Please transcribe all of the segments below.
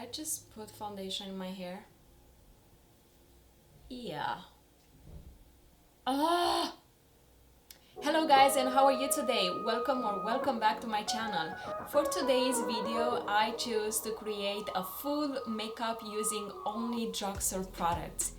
I just put foundation in my hair? Yeah. Ah! Hello guys, and how are you today? Welcome back to my channel. For today's video, I choose to create a full makeup using only drugstore products.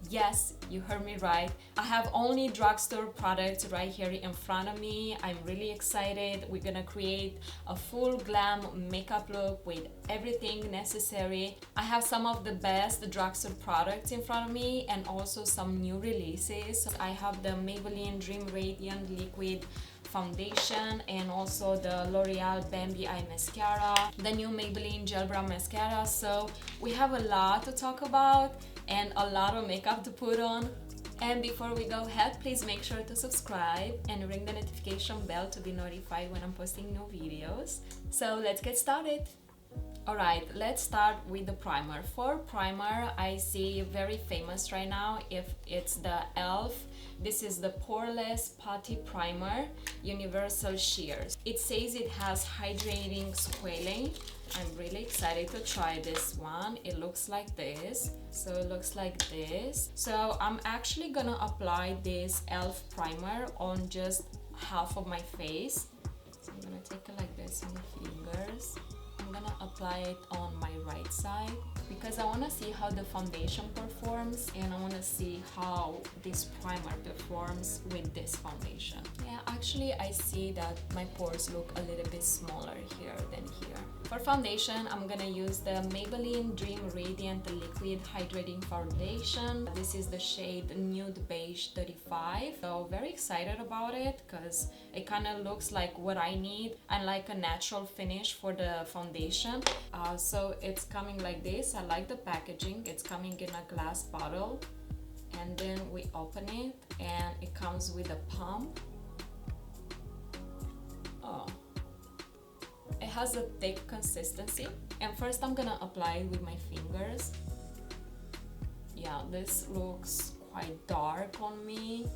Yes, you heard me right. I have only drugstore products right here in front of me. I'm really excited. We're gonna create a full glam makeup look with everything necessary. I have some of the best drugstore products in front of me and also some new releases. I have the Maybelline Dream Radiant Liquid Foundation and also the L'Oreal Bambi Eye Mascara, the new Maybelline Gel Brow Mascara. So we have a lot to talk about and a lot of makeup to put on. And before we go ahead, please make sure to subscribe and ring the notification bell to be notified when I'm posting new videos. So let's get started. Alright, let's start with the primer. For primer, I see very famous right now if it's the e.l.f. This is the Poreless Putty Primer Universal Shears. It says it has hydrating squalane. I'm really excited to try this one. It looks like this. So it looks like this. So I'm actually gonna apply this e.l.f. primer on just half of my face. So I'm gonna take it like this on the fingers. I'm gonna apply it on my right side because I want to see how the foundation performs and I want to see how this primer performs with this foundation. Yeah, actually I see that my pores look a little bit smaller here than here. For foundation, I'm gonna use the Maybelline Dream Radiant Liquid Hydrating Foundation. This is the shade Nude Beige 35. So very excited about it because it kind of looks like what I need and like a natural finish for the foundation. So it's coming like this. I like the packaging. It's coming in a glass bottle and then we open it and it comes with a pump. Oh, it has a thick consistency. And first I'm gonna apply it with my fingers. Yeah, this looks quite dark on me.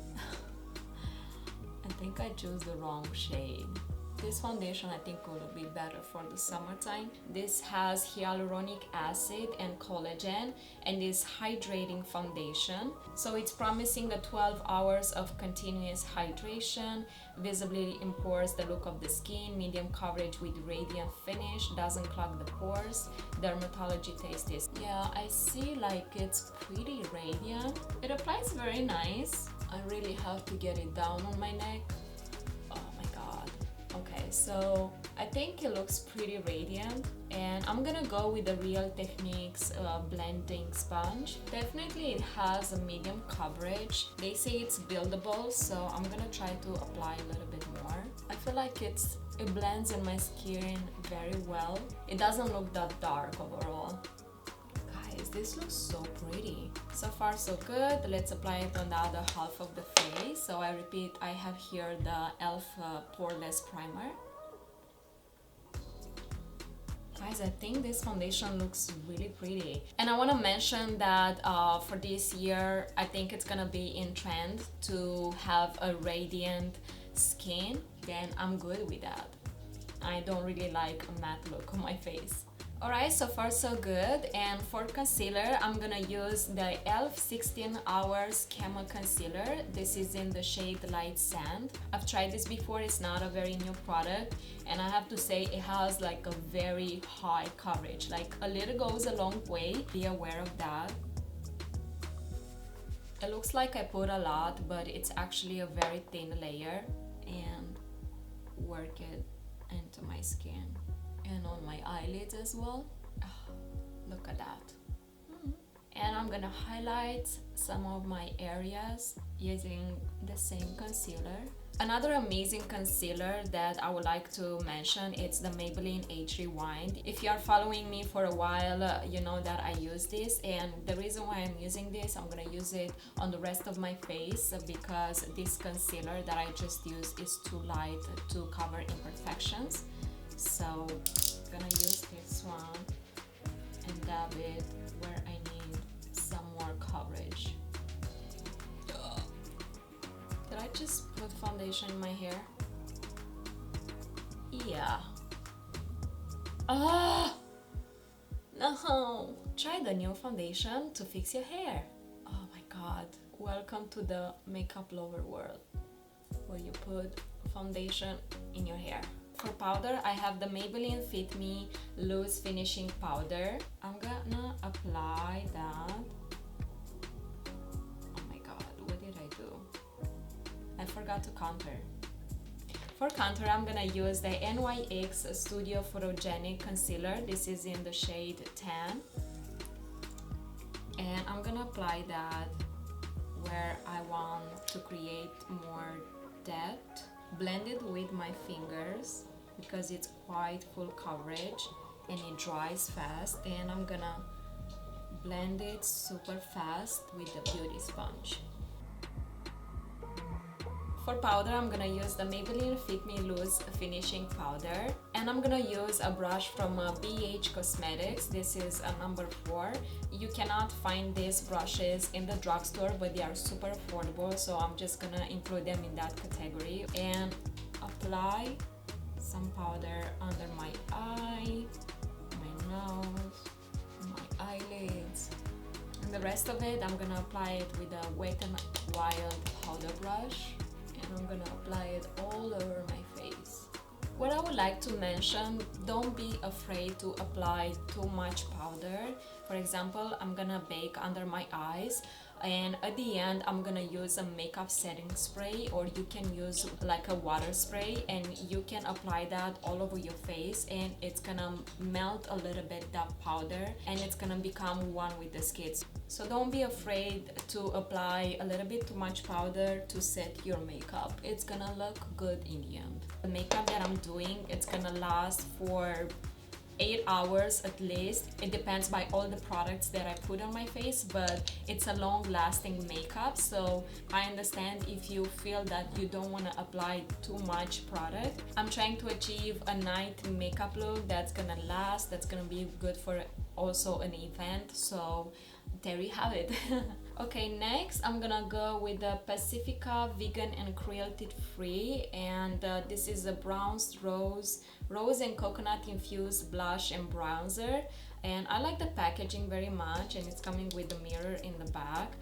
I think I chose the wrong shade. This foundation I think will be better for the summertime. This has hyaluronic acid and collagen and is hydrating foundation. So it's promising the 12 hours of continuous hydration, visibly improves the look of the skin, medium coverage with radiant finish, doesn't clog the pores, dermatology taste is. Yeah, I see like it's pretty radiant. It applies very nice. I really have to get it down on my neck. Okay, so I think it looks pretty radiant and I'm gonna go with the Real Techniques blending sponge. Definitely it has a medium coverage. They say it's buildable, so I'm gonna try to apply a little bit more. I feel like it blends in my skin very well. It doesn't look that dark overall. Guys, this looks so pretty. So far so good. Let's apply it on the other half of the face. So I repeat, I have here the e.l.f. Poreless Primer. Guys, I think this foundation looks really pretty. And I want to mention that for this year, I think it's gonna be in trend to have a radiant skin. Then I'm good with that. I don't really like a matte look on my face. Alright, so far so good. And for concealer, I'm gonna use the e.l.f. 16 Hours Camo Concealer. This is in the shade Light Sand. I've tried this before, it's not a very new product. And I have to say it has like a very high coverage. Like a little goes a long way, be aware of that. It looks like I put a lot, but it's actually a very thin layer. And work it into my skin. And on my eyelids as well. Oh, look at that. And I'm gonna highlight some of my areas using the same concealer. Another amazing concealer that I would like to mention, it's the Maybelline Age Rewind. If you are following me for a while, you know that I use this, and the reason why I'm using this, I'm gonna use it on the rest of my face because this concealer that I just used is too light to cover imperfections. So I'm gonna use this one and dab it where I need some more coverage. Did I just put foundation in my hair? Yeah. Ah! No. So, try the new foundation to fix your hair. Oh my god, welcome to the makeup lover world, where you put foundation in your hair. For powder, I have the Maybelline Fit Me Loose Finishing Powder. I'm gonna apply that. Oh my god, what did I do? I forgot to contour. For contour, I'm gonna use the NYX Studio Photogenic Concealer. This is in the shade 10. And I'm gonna apply that where I want to create more depth. Blend it with my fingers because it's quite full coverage and it dries fast. And I'm gonna blend it super fast with the beauty sponge. For powder, I'm gonna use the Maybelline Fit Me Loose Finishing Powder, and I'm gonna use a brush from Beige Cosmetics. This is a number 4. You cannot find these brushes in the drugstore, but they are super affordable, so I'm just gonna include them in that category. And apply some powder under my eye, my nose, my eyelids. And the rest of it, I'm gonna apply it with a Wet n Wild powder brush. And I'm gonna apply it all over my face. What I would like to mention, don't be afraid to apply too much powder. For example, I'm gonna bake under my eyes, and at the end I'm gonna use a makeup setting spray, or you can use like a water spray, and you can apply that all over your face, and it's gonna melt a little bit that powder and it's gonna become one with the skin. So don't be afraid to apply a little bit too much powder to set your makeup. It's gonna look good in the end. The makeup that I'm doing, it's gonna last for 8 hours at least. It depends by all the products that I put on my face, but it's a long-lasting makeup, so I understand if you feel that you don't want to apply too much product. I'm trying to achieve a night makeup look that's gonna last, that's gonna be good for also an event, so there you have it. Okay, next I'm gonna go with the Pacifica Vegan and Cruelty Free, and this is a bronze rose and coconut infused blush and bronzer, and I like the packaging very much, and it's coming with the mirror in the back.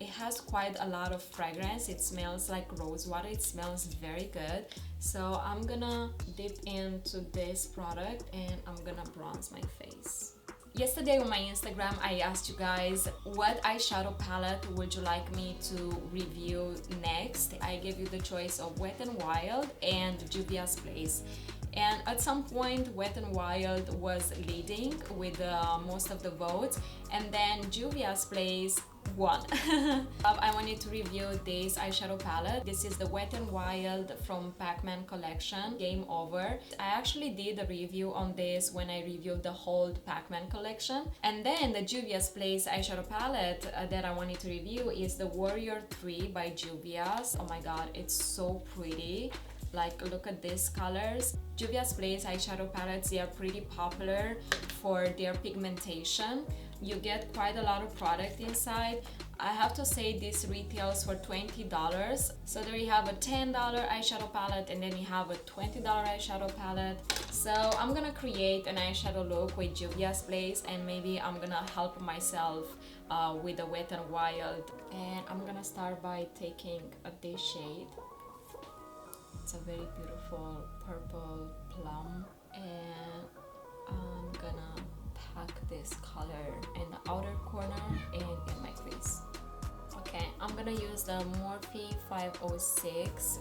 It has quite a lot of fragrance. It smells like rose water. It smells very good. So I'm gonna dip into this product and I'm gonna bronze my face. Yesterday on my Instagram, I asked you guys what eyeshadow palette would you like me to review next. I gave you the choice of Wet n Wild and Juvia's Place. And at some point, Wet n Wild was leading with most of the votes, and then Juvia's Place won. I wanted to review this eyeshadow palette. This is the Wet n Wild from Pac-Man collection, Game Over. I actually did a review on this when I reviewed the whole Pac-Man collection. And then the Juvia's Place eyeshadow palette that I wanted to review is the Warrior 3 by Juvia's. Oh my god, it's so pretty. Like, look at these colors. Juvia's Place eyeshadow palettes, they are pretty popular for their pigmentation. You get quite a lot of product inside. I have to say this retails for $20. So there you have a $10 eyeshadow palette, and then you have a $20 eyeshadow palette. So I'm gonna create an eyeshadow look with Juvia's Place, and maybe I'm gonna help myself with the Wet n Wild. And I'm gonna start by taking this shade. It's a very beautiful purple plum, and I'm gonna pack this color in the outer corner and in my crease. Okay, I'm gonna use the Morphe 506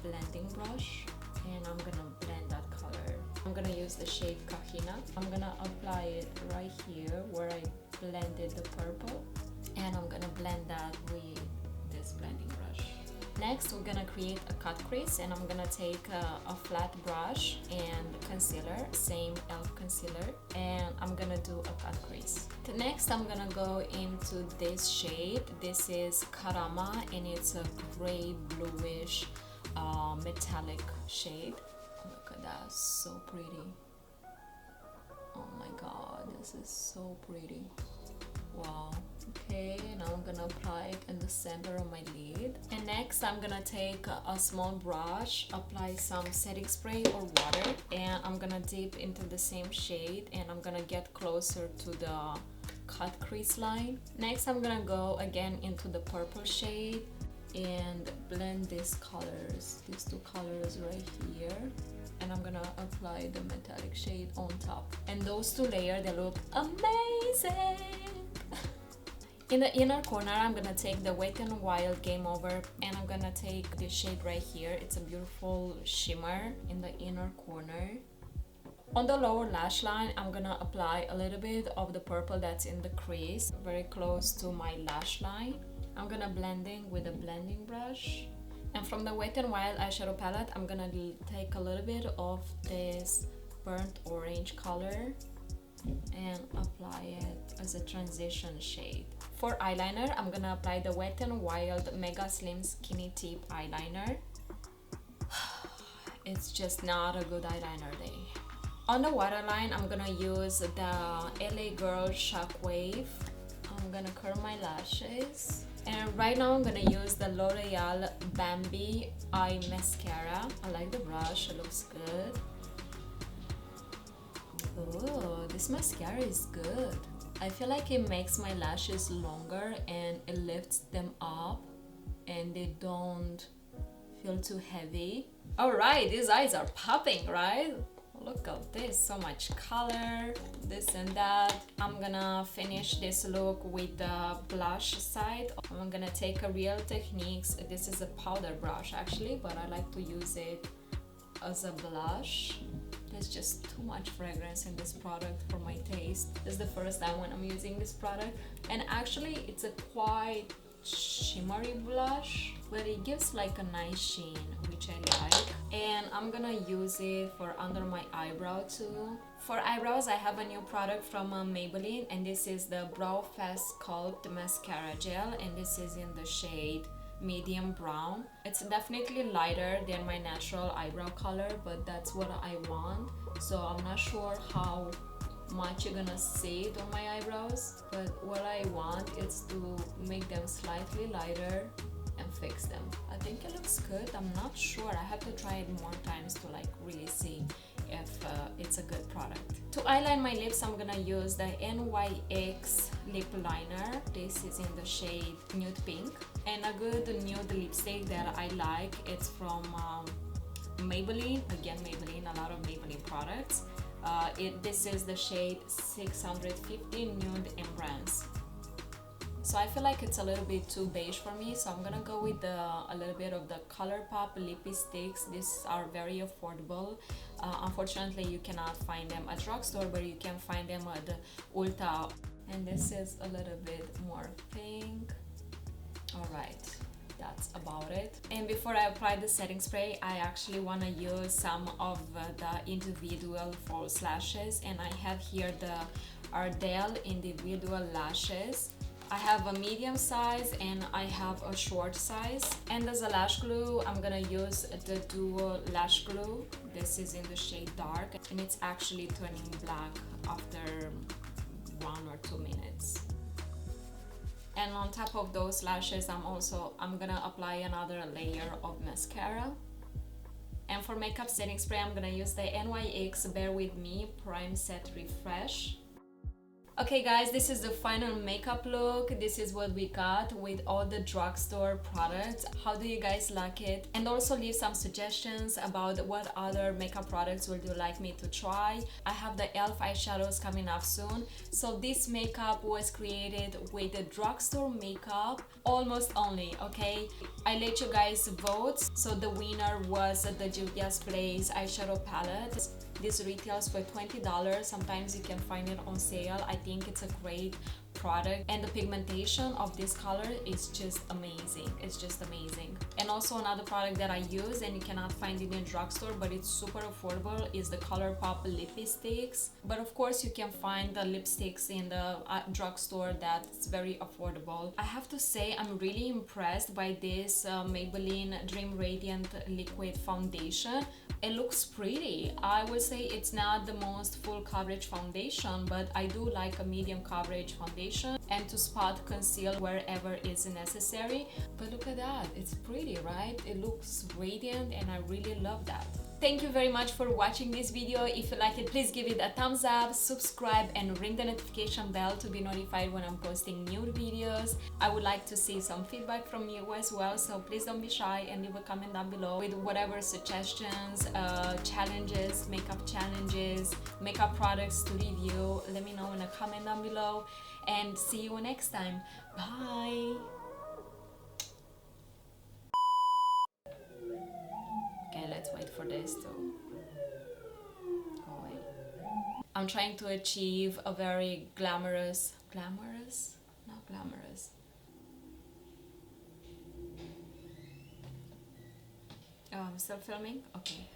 blending brush, and I'm gonna blend that color. I'm gonna use the shade Kahina. I'm gonna apply it right here where I blended the purple, and I'm gonna blend that with this blending brush. Next, we're gonna create a cut crease, and I'm gonna take a flat brush and concealer, same e.l.f. concealer, and I'm gonna do a cut crease. Next, I'm gonna go into this shade. This is Karama, and it's a gray bluish metallic shade. Look at that, so pretty. Oh my god, this is so pretty. Wow. Okay, now I'm gonna apply it in the center of my lid. And next I'm gonna take a small brush, apply some setting spray or water, and I'm gonna dip into the same shade, and I'm gonna get closer to the cut crease line. Next I'm gonna go again into the purple shade and blend these colors, these two colors right here. And I'm gonna apply the metallic shade on top. And those two layers, they look amazing! In the inner corner, I'm gonna take the Wet n Wild Game Over, and I'm gonna take this shade right here. It's a beautiful shimmer in the inner corner. On the lower lash line, I'm gonna apply a little bit of the purple that's in the crease, very close to my lash line. I'm gonna blending with a blending brush. And from the Wet n Wild eyeshadow palette, I'm gonna take a little bit of this burnt orange color and apply it as a transition shade. For eyeliner, I'm gonna apply the Wet n Wild Mega Slim Skinny Tip eyeliner. It's just not a good eyeliner day. On the waterline, I'm gonna use the LA Girl Shockwave. I'm gonna curl my lashes. And right now I'm gonna use the L'Oreal Bambi Eye Mascara. I like the brush, it looks good. Oh, this mascara is good. I feel like it makes my lashes longer and it lifts them up and they don't feel too heavy. Alright, these eyes are popping, right? Look at this, so much color, this and that. I'm gonna finish this look with the blush side. I'm gonna take a Real Techniques. This is a powder brush actually, but I like to use it as a blush. There's just too much fragrance in this product for my taste. This is the first time when I'm using this product, and actually it's a quite shimmery blush, but it gives like a nice sheen, which I like. And I'm gonna use it for under my eyebrow too. For eyebrows, I have a new product from Maybelline, and this is the Brow Fast Sculpt Mascara Gel, and this is in the shade medium brown. It's definitely lighter than my natural eyebrow color, but that's what I want. So I'm not sure how much you're gonna see it on my eyebrows, but what I want is to make them slightly lighter and fix them. I think it looks good. I'm not sure. I have to try it more times to like really see if it's a good product. To eyeline my lips, I'm gonna use the NYX lip liner. This is in the shade Nude Pink. And a good nude lipstick that I like, it's from Maybelline. Again, Maybelline, a lot of Maybelline products. This is the shade 650 Nude Embrace. So I feel like it's a little bit too beige for me, so I'm gonna go with a little bit of the ColourPop lippy sticks. These are very affordable. Unfortunately, you cannot find them at drugstore, but you can find them at the Ulta. And this is a little bit more pink. Alright, that's about it. And before I apply the setting spray, I actually want to use some of the individual false lashes, and I have here the Ardell individual lashes. I have a medium size and I have a short size. And as a lash glue, I'm gonna use the Duo Lash Glue. This is in the shade Dark, and it's actually turning black after 1 or 2 minutes. And on top of those lashes, I'm gonna apply another layer of mascara. And for makeup setting spray, I'm gonna use the NYX Bear With Me Prime Set Refresh. Okay guys, this is the final makeup look. This is what we got with all the drugstore products. How do you guys like it? And also leave some suggestions about what other makeup products would you like me to try. I have the e.l.f. eyeshadows coming up soon. So this makeup was created with the drugstore makeup almost only, okay? I let you guys vote. So the winner was the Juvia's Place eyeshadow palette. This retails for $20. Sometimes you can find it on sale. I think it's a great product, and the pigmentation of this color is just amazing. It's just amazing. And also another product that I use, and you cannot find it in drugstore, but it's super affordable, is the ColourPop lippy sticks. But of course you can find the lipsticks in the drugstore that's very affordable. I have to say I'm really impressed by this Maybelline Dream Radiant Liquid Foundation. It looks pretty. I would say it's not the most full coverage foundation, but I do like a medium coverage foundation. and to spot conceal wherever is necessary. But look at that, it's pretty, right? It looks radiant and I really love that. Thank you very much for watching this video. If you like it, please give it a thumbs up, subscribe and ring the notification bell to be notified when I'm posting new videos. I would like to see some feedback from you as well, so please don't be shy and leave a comment down below with whatever suggestions, challenges, makeup products to review. Let me know in a comment down below and see you next time. Bye! Okay, let's wait for this to go away. I'm trying to achieve a very glamorous? Not glamorous. Oh, I'm still filming? Okay.